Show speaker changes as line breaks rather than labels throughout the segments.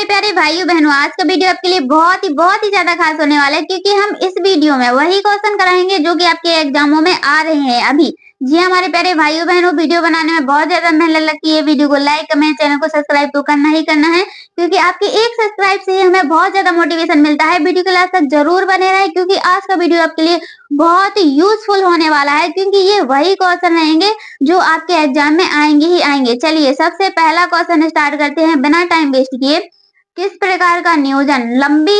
प्यारे भाइयों बहनों, आज का वीडियो आपके लिए बहुत ही ज्यादा खास होने वाला है क्योंकि हम इस वीडियो में वही क्वेश्चन कराएंगे जो कि आपके एग्जामों में आ रहे हैं अभी। जी हमारे प्यारे भाइयों बहनों, वीडियो बनाने में बहुत ज्यादा मेहनत लगती है। वीडियो को लाइक कमेंट चैनल को सब्सक्राइब तो करना ही करना है क्योंकि आपके एक सब्सक्राइब से ही हमें बहुत ज्यादा मोटिवेशन मिलता है। वीडियो के लास्ट तक जरूर बने रहे क्योंकि आज का वीडियो आपके लिए बहुत ही यूजफुल होने वाला है क्योंकि ये वही क्वेश्चन रहेंगे जो आपके एग्जाम में आएंगे ही आएंगे। चलिए सबसे पहला क्वेश्चन स्टार्ट करते हैं बिना टाइम वेस्ट किए। किस प्रकार का नियोजन लंबी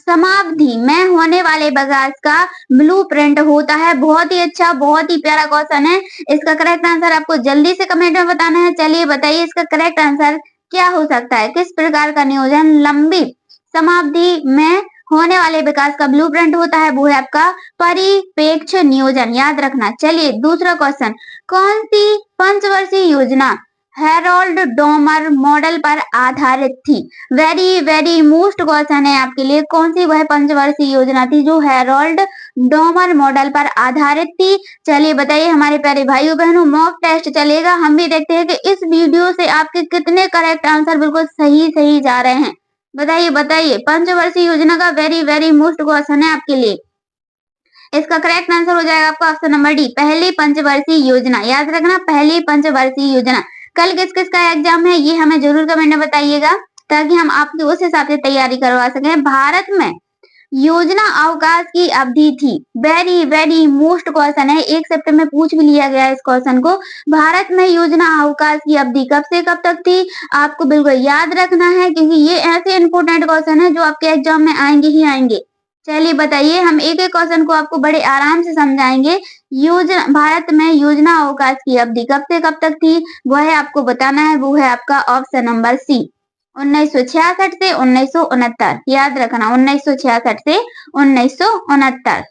समावधि में होने वाले बजाज का ब्लूप्रिंट होता है? बहुत ही अच्छा, बहुत ही प्यारा क्वेश्चन है। इसका करेक्ट आंसर आपको जल्दी से कमेंट में बताना है। चलिए बताइए इसका करेक्ट आंसर क्या हो सकता है। किस प्रकार का नियोजन लंबी समावधि में होने वाले विकास का ब्लूप्रिंट होता है? वो है आपका परिप्रेक्ष्य नियोजन, याद रखना। चलिए दूसरा क्वेश्चन, कौन सी पंचवर्षीय योजना हेरोल्ड डोमर मॉडल पर आधारित थी? वेरी मोस्ट क्वेश्चन है आपके लिए। कौन सी वह पंचवर्षीय योजना थी जो हेरोल्ड डोमर मॉडल पर आधारित थी? चलिए बताइए हमारे प्यारे भाइयों बहनों, मॉक टेस्ट चलेगा। हम भी देखते हैं कि इस वीडियो से आपके कितने करेक्ट आंसर बिल्कुल सही जा रहे हैं। बताइए पंचवर्षीय योजना का वेरी मोस्ट क्वेश्चन है आपके लिए। इसका करेक्ट आंसर हो जाएगा आपका ऑप्शन नंबर डी, पहली पंचवर्षीय योजना। याद रखना, पहली पंचवर्षीय योजना। कल किस का एग्जाम है ये हमें जरूर कमेंट में बताइएगा ताकि हम आपकी उस हिसाब से तैयारी करवा सकें। भारत में योजना अवकाश की अवधि थी, वेरी मोस्ट क्वेश्चन है। एक सेप्टेम्बर में पूछ भी लिया गया इस क्वेश्चन को। भारत में योजना अवकाश की अवधि कब से कब तक थी? आपको बिल्कुल याद रखना है क्योंकि ये ऐसे इंपोर्टेंट क्वेश्चन है जो आपके एग्जाम में आएंगे ही आएंगे। चलिए बताइए, हम एक क्वेश्चन को आपको बड़े आराम से समझाएंगे। योजना भारत में योजना अवकाश की अवधि कब से कब तक थी वह आपको बताना है। वो है आपका ऑप्शन नंबर सी, 1966 से 1969। याद रखना, 1966 से 1969।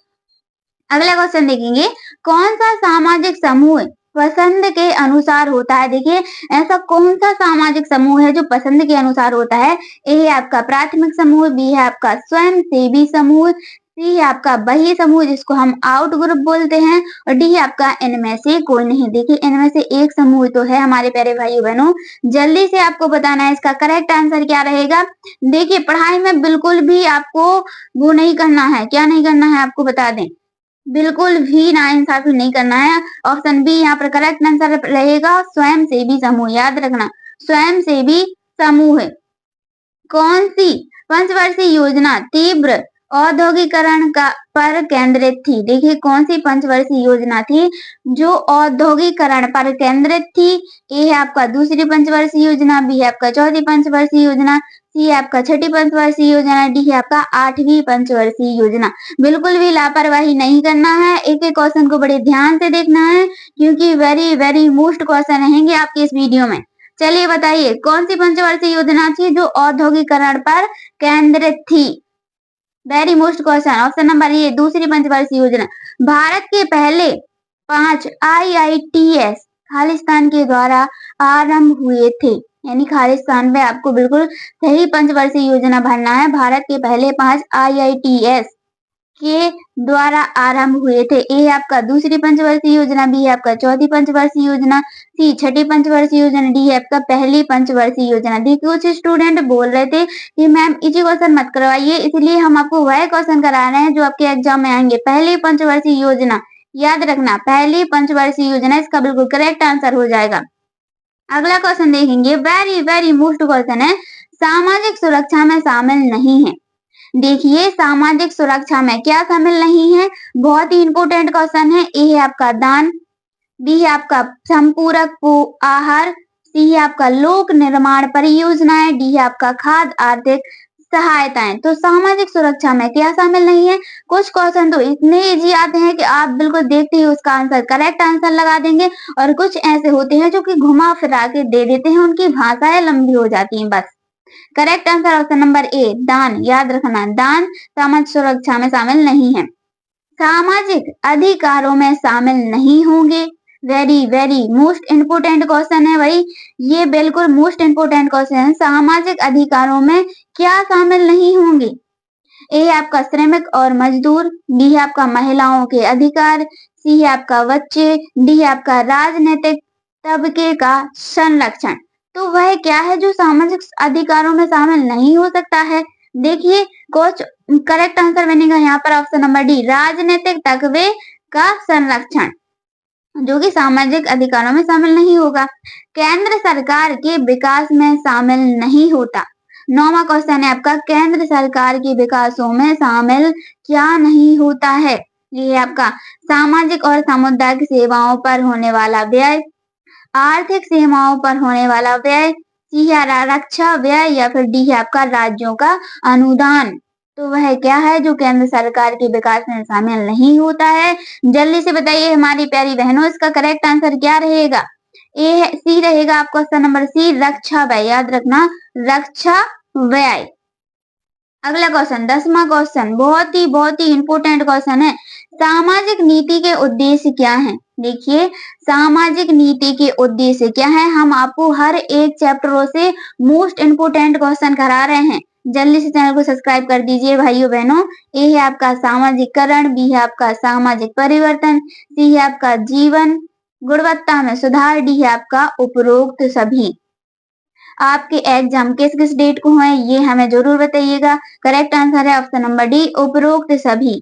अगला क्वेश्चन देखेंगे, कौन सा सामाजिक समूह पसंद के अनुसार होता है? देखिए ऐसा कौन सा सामाजिक समूह है जो पसंद के अनुसार होता है? ए है आपका प्राथमिक समूह, बी है आपका स्वयंसेवी समूह, सी है आपका वही समूह जिसको हम आउट ग्रुप बोलते हैं, और डी है आपका इनमें से कोई नहीं। देखिए इनमें से एक समूह तो है हमारे प्यारे भाइयों बहनों, जल्दी से आपको बताना है इसका करेक्ट आंसर क्या रहेगा। देखिए पढ़ाई में बिल्कुल भी आपको वो नहीं करना है, क्या नहीं करना है आपको बता दें, बिल्कुल भी नाइंसाफी नहीं करना है। ऑप्शन बी यहाँ पर करेक्ट आंसर रहेगा, स्वयंसेवी समूह। याद रखना, स्वयंसेवी समूह। कौन सी पंचवर्षीय योजना तीव्र औद्योगिकरण का पर केंद्रित थी? देखिए कौन सी पंचवर्षीय योजना थी जो औद्योगिकरण पर केंद्रित थी? ए है आपका दूसरी पंचवर्षीय योजना, बी है आपका चौथी पंचवर्षीय योजना, सी है आपका छठी पंचवर्षीय योजना, डी है आपका आठवीं पंचवर्षीय योजना। बिल्कुल भी लापरवाही नहीं करना है, एक क्वेश्चन को बड़े ध्यान से देखना है क्योंकि वेरी मोस्ट क्वेश्चन रहेंगे आपके इस वीडियो में। चलिए बताइए कौन सी पंचवर्षीय योजना थी जो औद्योगिकरण पर केंद्रित थी? Very most question, option number A, दूसरी पंचवर्षीय योजना। भारत के पहले 5 IITS खालिस्तान के द्वारा आरंभ हुए थे, यानी खालिस्तान में आपको बिल्कुल सही पंचवर्षीय योजना भरना है। भारत के पहले 5 IITS के द्वारा आरंभ हुए थे। ए है आपका दूसरी पंचवर्षीय योजना, बी है आपका चौथी पंचवर्षीय योजना, सी छठी पंचवर्षीय योजना, डी है आपका पहली पंचवर्षीय योजना। देखिए कुछ स्टूडेंट बोल रहे थे कि मैम इजी क्वेश्चन मत करवाइए, इसलिए हम आपको वह क्वेश्चन करा रहे हैं जो आपके एग्जाम में आएंगे। पहली पंचवर्षीय योजना, याद रखना, पहली पंचवर्षीय योजना इसका बिल्कुल करेक्ट आंसर हो जाएगा। अगला क्वेश्चन देखेंगे, वेरी मोस्ट क्वेश्चन है, सामाजिक सुरक्षा में शामिल नहीं है। देखिए सामाजिक सुरक्षा में क्या शामिल नहीं है, बहुत ही इंपोर्टेंट क्वेश्चन है। ए है आपका दान, बी है आपका संपूरक आहार, सी है आपका लोक निर्माण परियोजनाएं, डी है आपका खाद्य आर्थिक सहायताएं। तो सामाजिक सुरक्षा में क्या शामिल नहीं है? कुछ क्वेश्चन तो इतने इजी आते हैं कि आप बिल्कुल देखते ही उसका आंसर करेक्ट आंसर लगा देंगे, और कुछ ऐसे होते हैं जो कि घुमा फिरा के दे देते हैं, उनकी भाषाएं लंबी हो जाती हैं। बस correct answer option number A, दान। याद रखना, दान सामाजिक सुरक्षा में शामिल नहीं है। सामाजिक अधिकारों में शामिल नहीं होंगे, वेरी मोस्ट इंपोर्टेंट क्वेश्चन है भाई, ये बिल्कुल मोस्ट इंपोर्टेंट क्वेश्चन है। सामाजिक अधिकारों में क्या शामिल नहीं होंगे? ए है आपका श्रमिक और मजदूर, बी है आपका महिलाओं के अधिकार, सी है आपका बच्चे, डी है आपका राजनीतिक तबके का संरक्षण। तो वह क्या है जो सामाजिक अधिकारों में शामिल नहीं हो सकता है? देखिए, कुछ करेक्ट आंसर बनेगा यहाँ पर ऑप्शन नंबर डी, राजनीतिक तकवे का संरक्षण, जो कि सामाजिक अधिकारों में शामिल नहीं होगा। केंद्र सरकार के विकास में शामिल नहीं होता। 9वां क्वेश्चन है आपका, केंद्र सरकार के विकासों में शामिल क्या नहीं होता है? ये आपका सामाजिक और सामुदायिक सेवाओं पर होने वाला व्यय, आर्थिक सेवाओं पर होने वाला व्यय, सी है रक्षा व्यय, या फिर डी है आपका राज्यों का अनुदान। तो वह क्या है जो केंद्र सरकार के विकास में शामिल नहीं होता है? जल्दी से बताइए हमारी प्यारी बहनों, इसका करेक्ट आंसर क्या रहेगा? ए सी रहेगा आपका ऑप्शन नंबर सी, रक्षा व्यय। याद रखना, रक्षा व्यय। अगला क्वेश्चन, 10वां क्वेश्चन, बहुत ही इंपोर्टेंट क्वेश्चन है। सामाजिक नीति के उद्देश्य क्या हैं? देखिए, सामाजिक नीति के उद्देश्य क्या है? हम आपको हर एक चैप्टरों से मोस्ट इंपोर्टेंट क्वेश्चन करा रहे हैं। जल्दी से चैनल को सब्सक्राइब कर दीजिए भाइयों बहनों। ए है आपका सामाजिकरण, बी है आपका सामाजिक परिवर्तन, सी है आपका जीवन गुणवत्ता में सुधार, डी है आपका उपरोक्त सभी। आपके एग्जाम किस किस डेट को है ये हमें जरूर बताइएगा। करेक्ट आंसर है ऑप्शन नंबर डी, उपरोक्त सभी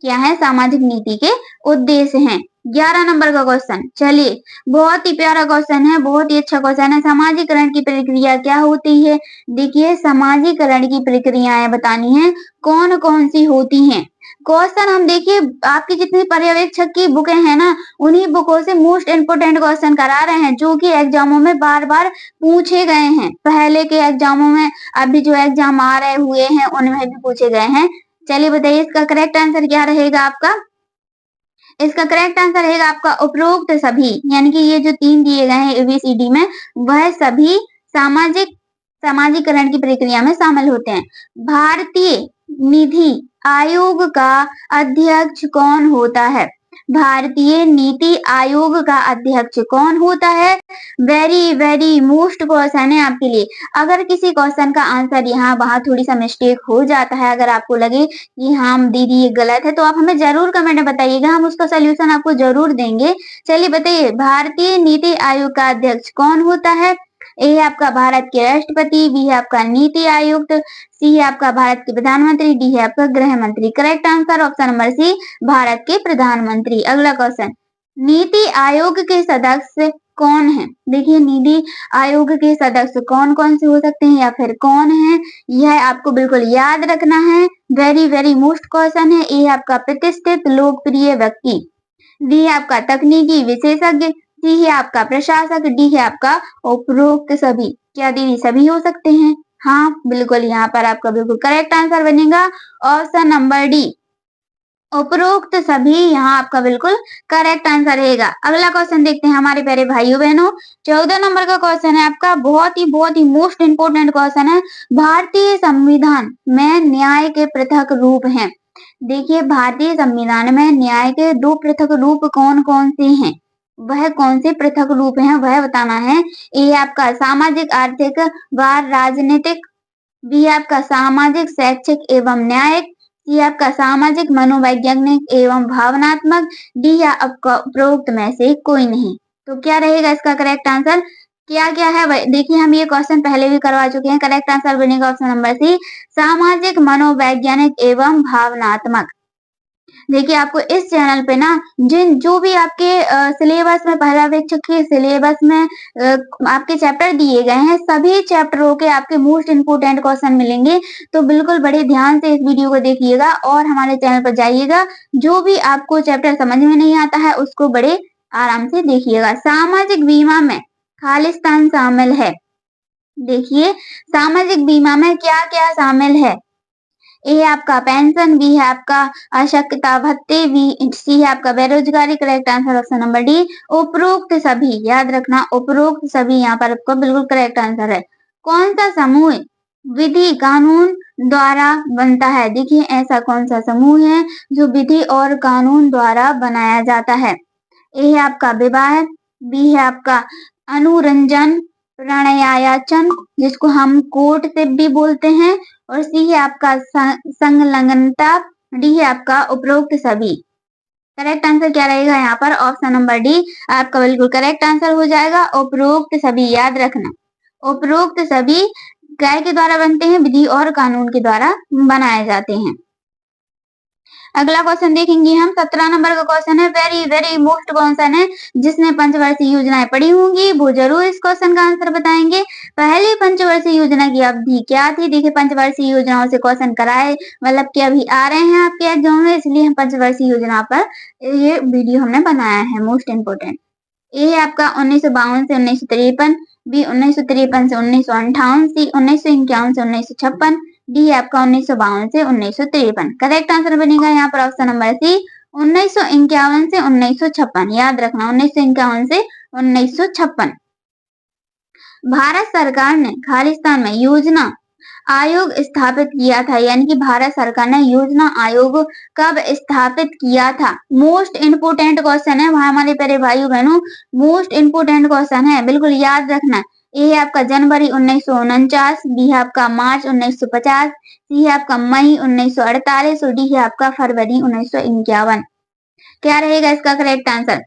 क्या है सामाजिक नीति के उद्देश्य हैं। 11 नंबर का क्वेश्चन, चलिए बहुत ही प्यारा क्वेश्चन है, बहुत ही अच्छा क्वेश्चन है। समाजीकरण की प्रक्रिया क्या होती है? देखिए, समाजीकरण की प्रक्रियाएं बतानी है, कौन कौन सी होती हैं। क्वेश्चन हम देखिए, आपकी जितनी पर्यवेक्षक की बुकें हैं ना, उन्हीं बुकों से मोस्ट इंपोर्टेंट क्वेश्चन करा रहे हैं, जो कि एग्जामों में बार बार पूछे गए हैं। पहले के एग्जामों में, अभी जो एग्जाम आ रहे हुए हैं उनमें भी पूछे गए हैं। चलिए बताइए इसका करेक्ट आंसर क्या रहेगा आपका? इसका करेक्ट आंसर रहेगा आपका उपरोक्त सभी, यानी कि ये जो 3 दिए गए हैं एबीसीडी में, वह सभी समाजीकरण की प्रक्रिया में शामिल होते हैं। भारतीय निधि आयोग का अध्यक्ष कौन होता है? भारतीय नीति आयोग का अध्यक्ष कौन होता है? वेरी वेरी मोस्ट क्वेश्चन है आपके लिए। अगर किसी क्वेश्चन का आंसर यहाँ वहां थोड़ी सा मिस्टेक हो जाता है, अगर आपको लगे कि हाँ दीदी ये गलत है, तो आप हमें जरूर कमेंट में बताइएगा, हम उसका सोल्यूशन आपको जरूर देंगे। चलिए बताइए, भारतीय नीति आयोग का अध्यक्ष कौन होता है? ए है आपका भारत के राष्ट्रपति, बी है आपका नीति आयुक्त, सी है आपका भारत के प्रधानमंत्री, डी है आपका गृह मंत्री। Correct answer option number C, Bharat के प्रधानमंत्री। अगला क्वेश्चन, नीति आयोग के सदस्य कौन है? देखिए, नीति आयोग के सदस्य कौन कौन से हो सकते हैं या फिर कौन है, यह आपको बिल्कुल याद रखना है। वेरी वेरी मोस्ट क्वेश्चन है। ए है आपका प्रतिष्ठित लोकप्रिय व्यक्ति, बी है आपका तकनीकी विशेषज्ञ, सी है आपका प्रशासक, डी है आपका उपरोक्त सभी। क्या दीदी सभी हो सकते हैं? हाँ बिल्कुल, यहाँ पर आपका बिल्कुल करेक्ट आंसर बनेगा ऑप्शन नंबर डी, उपरोक्त सभी यहाँ आपका बिल्कुल करेक्ट आंसर रहेगा। अगला क्वेश्चन देखते हैं हमारे प्यारे भाइयों बहनों। 14 नंबर का क्वेश्चन है आपका, बहुत ही मोस्ट इंपोर्टेंट क्वेश्चन है। भारतीय संविधान में न्याय के पृथक रूप हैं। देखिए, भारतीय संविधान में न्याय के 2 पृथक रूप कौन कौन से हैं? वह कौन से पृथक रूप हैं वह बताना है। ए आपका सामाजिक आर्थिक व राजनीतिक, बी आपका सामाजिक शैक्षिक एवं न्यायिक, सी आपका सामाजिक मनोवैज्ञानिक एवं भावनात्मक, डी है आपका उपरोक्त में से कोई नहीं। तो क्या रहेगा इसका करेक्ट आंसर? क्या क्या है देखिए, हम ये क्वेश्चन पहले भी करवा चुके हैं। करेक्ट आंसर बनेगा ऑप्शन नंबर सी, सामाजिक मनोवैज्ञानिक एवं भावनात्मक। देखिए, आपको इस चैनल पे ना जो भी आपके सिलेबस में, पर्यवेक्षक के सिलेबस में आपके चैप्टर दिए गए हैं, सभी चैप्टरों के आपके मोस्ट इंपोर्टेंट क्वेश्चन मिलेंगे। तो बिल्कुल बड़े ध्यान से इस वीडियो को देखिएगा और हमारे चैनल पर जाइएगा। जो भी आपको चैप्टर समझ में नहीं आता है उसको बड़े आराम से देखिएगा। सामाजिक बीमा में खालिस्तान शामिल है। देखिए, सामाजिक बीमा में क्या क्या शामिल है? ए है आपका पेंशन, बी है आपका अशक्तता भत्ते, बी सी है आपका बेरोजगारी। Correct answer option number D, उपरोक्त सभी। याद रखना, उपरोक्त सभी यहाँ पर आपका बिल्कुल करेक्ट आंसर है। कौन सा समूह विधि कानून द्वारा बनता है? देखिए, ऐसा कौन सा समूह है जो विधि और कानून द्वारा बनाया जाता है? ए है आपका विवाह, बी है आपका अनुरंजन प्रणयायचन, जिसको हम कोर्टशिप भी बोलते हैं, और सी है आपका संलग्नता, डी है आपका उपरोक्त सभी। करेक्ट आंसर क्या रहेगा यहाँ पर? ऑप्शन नंबर डी आपका बिल्कुल करेक्ट आंसर हो जाएगा, उपरोक्त सभी। याद रखना। उपरोक्त सभी काय के द्वारा बनते हैं? विधि और कानून के द्वारा बनाए जाते हैं। अगला क्वेश्चन देखेंगे हम 17 नंबर का क्वेश्चन है, वेरी वेरी मोस्ट क्वेश्चन है। जिसने पंचवर्षीय योजनाएं पढ़ी होंगी वो जरूर इस क्वेश्चन का आंसर बताएंगे। पहली पंचवर्षीय योजना की अवधि क्या थी? देखिए पंचवर्षीय योजनाओं से क्वेश्चन कराए मतलब कि अभी आ रहे हैं आपके एग्जाम में, इसलिए हम पंचवर्षीय योजना पर ये वीडियो हमने बनाया है, मोस्ट इम्पोर्टेंट। ए है आपका 1952 से 1953, बी 1953 से 1958, सी 1951 से 1956, डी है आपका 1952 से 1953। करेक्ट आंसर बनेगा यहाँ पर ऑप्शन नंबर सी 1951 से 1956। याद रखना 1951 से 1956। भारत सरकार ने खालिस्तान में योजना आयोग स्थापित किया था, यानी कि भारत सरकार ने योजना आयोग कब स्थापित किया था? मोस्ट इम्पोर्टेंट क्वेश्चन है हमारे प्यारे भाइयों बहनों, मोस्ट इम्पोर्टेंट क्वेश्चन है, बिल्कुल याद रखना। ए है आपका जनवरी 1949, बी है आपका मार्च 1950, सी है आपका मई 1948 और डी है आपका फरवरी 1951। क्या रहेगा इसका करेक्ट आंसर?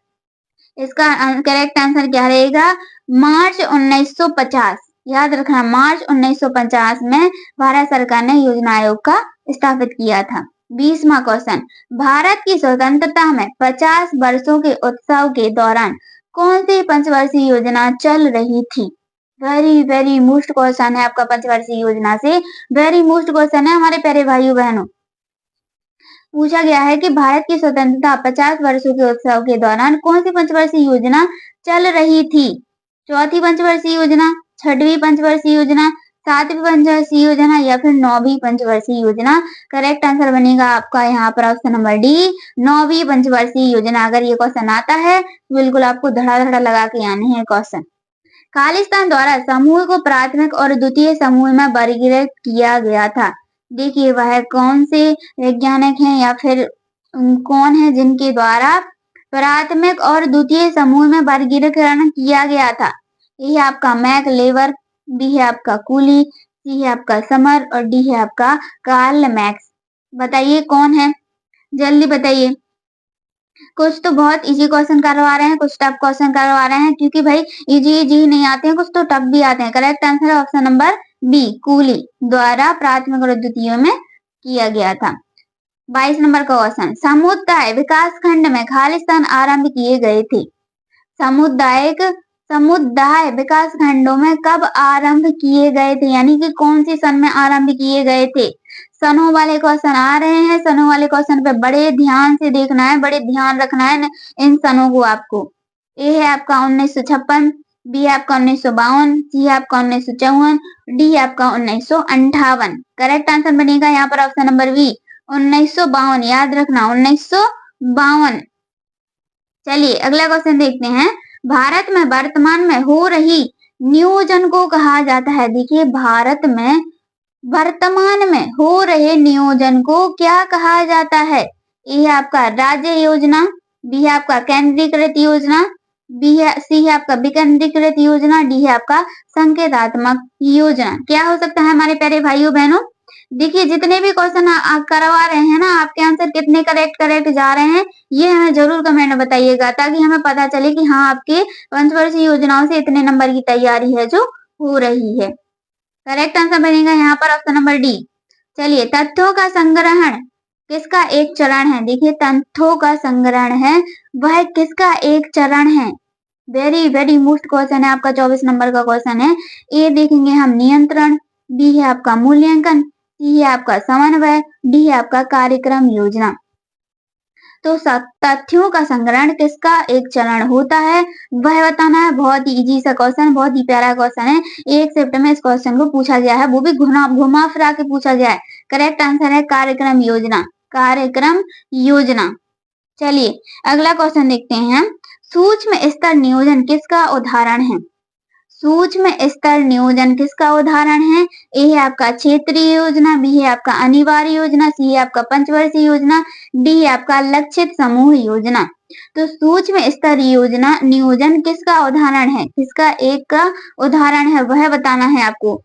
इसका करेक्ट आंसर क्या रहेगा? मार्च 1950। याद रखना मार्च 1950 में भारत सरकार ने योजना आयोग का स्थापित किया था। 20वां क्वेश्चन, भारत की स्वतंत्रता में 50 वर्षों के उत्सव के दौरान कौन सी पंचवर्षीय योजना चल रही थी? वेरी वेरी मोस्ट क्वेश्चन है आपका पंचवर्षीय योजना से, वेरी मोस्ट क्वेश्चन है हमारे प्यारे भाइयों बहनों। पूछा गया है कि भारत की स्वतंत्रता 50 वर्षों के उत्सव के दौरान कौन सी पंचवर्षीय योजना चल रही थी? चौथी पंचवर्षीय योजना, छठवीं पंचवर्षीय योजना, सातवीं पंचवर्षीय योजना या फिर 9वीं पंचवर्षीय योजना? करेक्ट आंसर बनेगा आपका यहाँ पर ऑप्शन नंबर डी 9वीं पंचवर्षीय योजना। अगर ये क्वेश्चन आता है तो बिल्कुल आपको धड़ा लगा के आने हैं क्वेश्चन। खालिस्तान द्वारा समूह को प्राथमिक और द्वितीय समूह में वर्गीकृत किया गया था। देखिए वह कौन से वैज्ञानिक हैं या फिर कौन है जिनके द्वारा प्राथमिक और द्वितीय समूह में वर्गीकरण किया गया था? ए है आपका मैक लेवर, बी है आपका कूली, सी है आपका समर और डी है आपका कार्ल मैक्स। बताइए कौन है, जल्दी बताइए। कुछ तो बहुत इजी क्वेश्चन करवा रहे हैं, कुछ टफ क्वेश्चन करवा रहे हैं, क्योंकि भाई इजी नहीं आते हैं, कुछ तो टफ भी आते हैं। करेक्ट आंसर है ऑप्शन नंबर बी कूली द्वारा प्राथमिक और द्वितीय में किया गया था। 22 नंबर का क्वेश्चन, समुदाय विकास खंड में खालिस्तान आरंभ किए गए थे। समुदाय विकास खंडों में कब आरंभ किए गए थे, यानी कि कौन सी सन में आरंभ किए गए थे? सनों वाले क्वेश्चन आ रहे हैं, सनों वाले क्वेश्चन पे बड़े ध्यान से देखना है, बड़े ध्यान रखना है इन सनों को आपको। ए है आपका 1956, बी है आपका 1952, सी है आपका 1954, डी है आपका 1958। करेक्ट आंसर बनेगा यहाँ पर ऑप्शन नंबर बी 1952। याद रखना 1952। चलिए अगला क्वेश्चन देखते हैं। भारत में वर्तमान में हो रही नियोजन को कहा जाता है। देखिए भारत में वर्तमान में हो रहे नियोजन को क्या कहा जाता है? ए है आपका राज्य योजना, बी है आपका केंद्रीकृत योजना, सी है आपका विकेंद्रीकृत योजना, डी है आपका संकेतात्मक योजना। क्या हो सकता है हमारे प्यारे भाइयों बहनों? देखिए जितने भी क्वेश्चन करवा रहे हैं ना, आपके आंसर कितने करेक्ट जा रहे हैं ये हमें जरूर कमेंट में बताइएगा, ताकि हमें पता चले कि हाँ आपके पंचवर्षीय योजनाओं से इतने नंबर की तैयारी है जो हो रही है। करेक्ट आंसर बनेगा यहाँ पर ऑप्शन नंबर डी। चलिए तथ्यों का संग्रहण किसका एक चरण है? देखिए तथ्यों का संग्रहण है वह किसका एक चरण है? वेरी वेरी मोस्ट क्वेश्चन है आपका 24 नंबर का क्वेश्चन है। ए देखेंगे हम नियंत्रण, बी है आपका मूल्यांकन, सी है आपका समन्वय, डी है आपका कार्यक्रम योजना। तो तथ्यों का संग्रहण किसका एक चरण होता है वह बताना है। बहुत ही इजी सा क्वेश्चन, बहुत ही प्यारा क्वेश्चन है। एक शिफ्ट में इस क्वेश्चन को पूछा गया है, वो भी घुमा फिरा के पूछा गया है। करेक्ट आंसर है कार्यक्रम योजना, कार्यक्रम योजना। चलिए अगला क्वेश्चन देखते हैं हम। सूक्ष्म स्तर नियोजन किसका उदाहरण है? सूक्ष्म स्तर नियोजन किसका उदाहरण है? ए है आपका क्षेत्रीय योजना, बी है आपका अनिवार्य योजना, सी है आपका पंचवर्षीय योजना, डी है आपका लक्षित समूह योजना। तो सूक्ष्म स्तर योजना नियोजन किसका उदाहरण है? किसका एक का उदाहरण है वह बताना है आपको।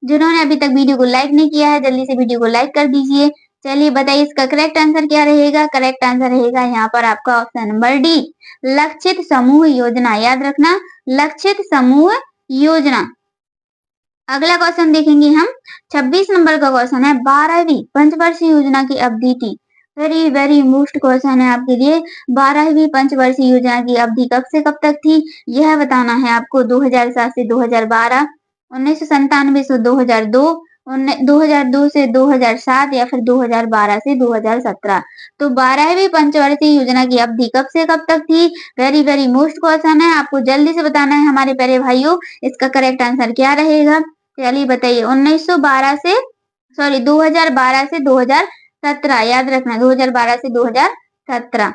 जिन्होंने अभी तक वीडियो को लाइक नहीं किया है जल्दी से वीडियो को लाइक कर दीजिए। चलिए बताइए इसका करेक्ट आंसर क्या रहेगा? करेक्ट आंसर रहेगा यहाँ पर आपका ऑप्शन नंबर डी लक्षित समूह योजना। याद रखना लक्षित समूह योजना। अगला क्वेश्चन देखेंगे हम 26 नंबर का क्वेश्चन है 12वीं पंचवर्षीय योजना की अवधि थी। वेरी वेरी मोस्ट क्वेश्चन है आपके लिए। 12वीं पंचवर्षीय योजना की अवधि कब से कब तक थी यह बताना है आपको। 2007 से 2012, 1997 से 2002, 2002 से 2007 या फिर 2012 से 2017। तो 12वीं पंचवर्षीय योजना की अवधि कब से कब तक थी? वेरी वेरी मोस्ट क्वेश्चन है, आपको जल्दी से बताना है हमारे प्यारे भाइयों। इसका करेक्ट आंसर क्या रहेगा? चलिए बताइए। 2012 से 2017, याद रखना 2012 से 2017।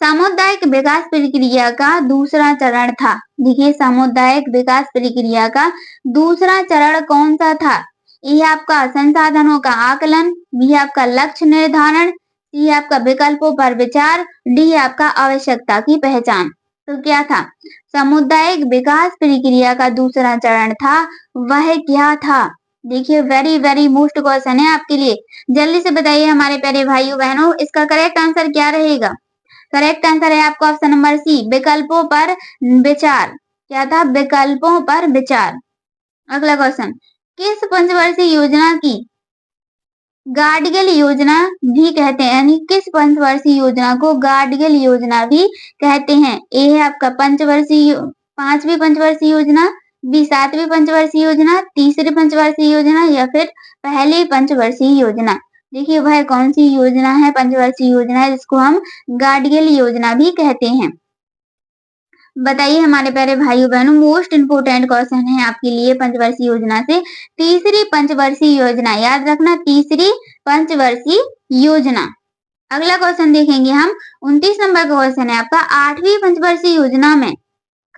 सामुदायिक विकास प्रक्रिया का दूसरा चरण था। देखिए सामुदायिक विकास प्रक्रिया का दूसरा चरण कौन सा था? ये आपका संसाधनों का आकलन, बी आपका लक्ष्य निर्धारण, सी आपका विकल्पों पर विचार, डी आपका आवश्यकता की पहचान। तो क्या था? सामुदायिक विकास प्रक्रिया का दूसरा चरण था, वह क्या था? देखिए वेरी वेरी मोस्ट क्वेश्चन है आपके लिए, जल्दी से बताइए हमारे प्यारे भाइयों बहनों, इसका करेक्ट आंसर क्या रहेगा? करेक्ट आंसर है आपका ऑप्शन नंबर सी, विकल्पों पर विचार। क्या था? विकल्पों पर विचार। अगला क्वेश्चन, किस पंचवर्षीय योजना की गाडगिल योजना भी कहते हैं? यानी किस पंचवर्षीय योजना को गाडगिल योजना भी कहते हैं? ए है आपका पंचवर्षीय 5वीं पंचवर्षीय योजना, बी 7वीं पंचवर्षीय योजना, तीसरी पंचवर्षीय योजना या फिर पहली पंचवर्षीय योजना। देखिए वह कौन सी योजना है, पंचवर्षीय योजना है जिसको हम गाडगिल योजना भी कहते हैं। बताइए हमारे प्यारे भाइयों बहनों, मोस्ट इंपोर्टेंट क्वेश्चन है आपके लिए पंचवर्षीय योजना से। तीसरी पंचवर्षीय योजना, याद रखना तीसरी पंचवर्षीय योजना। अगला क्वेश्चन देखेंगे हम 29 नंबर का क्वेश्चन है आपका, 8वीं पंचवर्षीय योजना में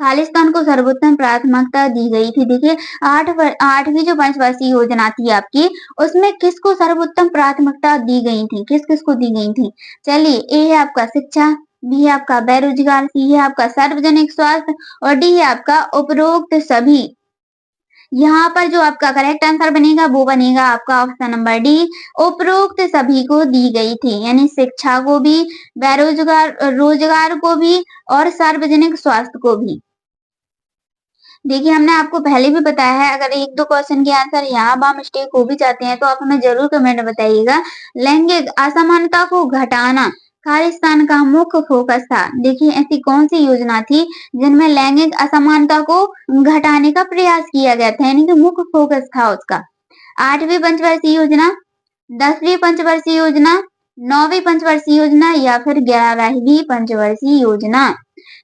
खालिस्तान को सर्वोत्तम प्राथमिकता दी गई थी। देखिए 8वीं जो पंचवर्षीय योजना थी आपकी, उसमें किसको सर्वोत्तम प्राथमिकता दी गई थी? किस किस को दी गई थी? चलिए, ए है आपका शिक्षा, बी है आपका बेरोजगार, सी है आपका सार्वजनिक स्वास्थ्य और डी है आपका उपरोक्त सभी। यहाँ पर जो आपका करेक्ट आंसर बनेगा वो बनेगा आपका ऑप्शन नंबर डी, उपरोक्त सभी को दी गई थी। यानी शिक्षा को भी, रोजगार को भी और सार्वजनिक स्वास्थ्य को भी। देखिए हमने आपको पहले भी बताया है, अगर एक दो क्वेश्चन के आंसर यहाँ वहां मिस्टेक हो भी जाते हैं तो आप हमें जरूर कमेंट में बताइएगा। लैंगिक असमानता को घटाना खालिस्तान का मुख्य फोकस था। देखिए ऐसी कौन सी योजना थी जिनमें लैंगिक असमानता को घटाने का प्रयास किया गया था, यानी कि मुख्य फोकस था उसका। 8वीं पंचवर्षीय योजना, 10वीं पंचवर्षीय योजना, 9वीं पंचवर्षीय योजना या फिर 11वीं पंचवर्षीय योजना।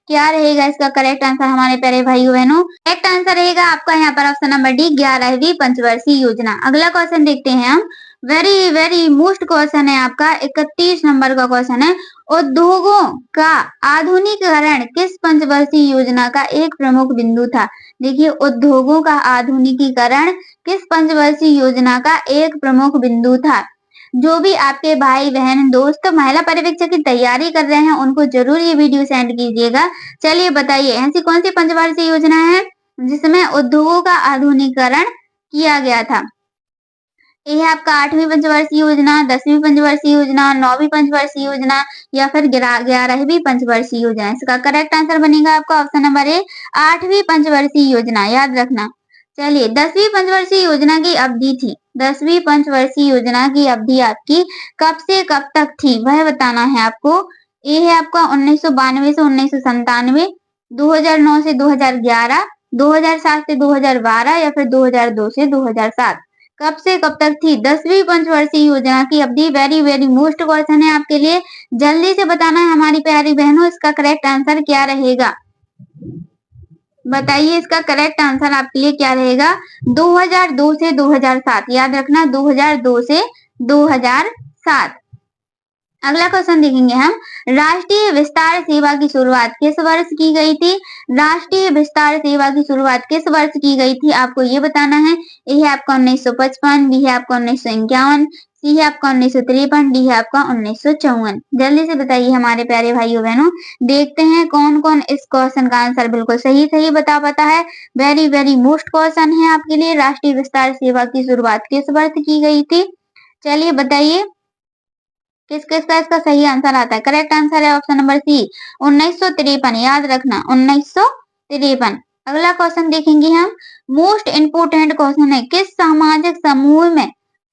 क्या रहेगा इसका करेक्ट आंसर हमारे प्यारे भाइयों बहनों? करेक्ट आंसर रहेगा आपका यहाँ पर ऑप्शन नंबर डी, 11वीं पंचवर्षीय योजना। अगला क्वेश्चन देखते हैं हम, वेरी वेरी मोस्ट क्वेश्चन है आपका 31 नंबर का क्वेश्चन है, उद्योगों का आधुनिकीकरण किस पंचवर्षीय योजना का एक प्रमुख बिंदु था? देखिए उद्योगों का आधुनिकीकरण किस पंचवर्षीय योजना का एक प्रमुख बिंदु था? जो भी आपके भाई बहन दोस्त महिला पर्यवेक्षक की तैयारी कर रहे हैं उनको जरूर ये वीडियो सेंड कीजिएगा। चलिए बताइए ऐसी कौन सी पंचवर्षीय योजना है जिसमें उद्योगों का आधुनिकीकरण किया गया था? ये है आपका 8वीं पंचवर्षीय योजना, 10वीं पंचवर्षीय योजना, 9वीं पंचवर्षीय योजना या फिर 11वीं पंचवर्षीय योजना। इसका करेक्ट आंसर बनेगा आपका ऑप्शन नंबर ए, 8वीं पंचवर्षीय योजना, याद रखना। चलिए 10वीं पंचवर्षीय योजना की अवधि थी, 10वीं पंचवर्षीय योजना की अवधि आपकी कब से कब तक थी वह बताना है आपको। ये है आपका 1992 से 1997, 2009 से 2011, 2007 से 2012 या फिर 2002 से 2007। कब से कब तक थी 10वीं पंचवर्षीय योजना की अवधि? वेरी वेरी मोस्ट क्वेश्चन है आपके लिए, जल्दी से बताना है हमारी प्यारी बहनों, इसका करेक्ट आंसर क्या रहेगा? बताइए इसका करेक्ट आंसर आपके लिए क्या रहेगा? 2002 से 2007, याद रखना 2002 से 2007। अगला क्वेश्चन देखेंगे हम, राष्ट्रीय विस्तार सेवा की शुरुआत किस वर्ष की गई थी? राष्ट्रीय विस्तार सेवा की शुरुआत किस वर्ष की गई थी आपको ये बताना है। ए है आपका 1955, बी है आपका 1951, सी है आपका 1953, डी है आपका 1954। जल्दी से बताइए हमारे प्यारे भाइयों बहनों, देखते हैं कौन कौन इस क्वेश्चन का आंसर बिल्कुल सही सही बता पाता है। वेरी वेरी मोस्ट क्वेश्चन है आपके लिए, राष्ट्रीय विस्तार सेवा की शुरुआत किस वर्ष की गई थी? चलिए बताइए किस किस का इसका सही आंसर आता है। करेक्ट आंसर है ऑप्शन नंबर सी, 1953, याद रखना 1953। अगला क्वेश्चन देखेंगे हम। मोस्ट इम्पोर्टेंट क्वेश्चन है, किस सामाजिक समूह में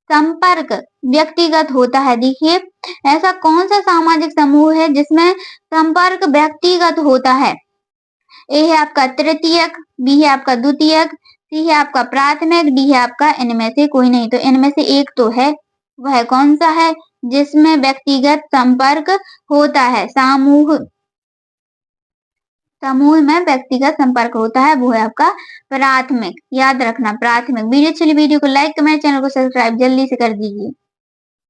संपर्क व्यक्तिगत होता है? देखिए, ऐसा कौन सा सामाजिक समूह है जिसमें संपर्क व्यक्तिगत होता है? ए है आपका तृतीयक, बी है आपका द्वितीयक, सी है आपका प्राथमिक, डी है आपका इनमें से कोई नहीं। तो इनमें से एक तो है, वह कौन सा है जिसमें व्यक्तिगत संपर्क होता है? समूह में व्यक्तिगत संपर्क होता है, वो है आपका प्राथमिक। याद रखना, प्राथमिक। वीडियो अच्छी लगी वीडियो को लाइक कमेंट, चैनल को सब्सक्राइब जल्दी से कर दीजिए।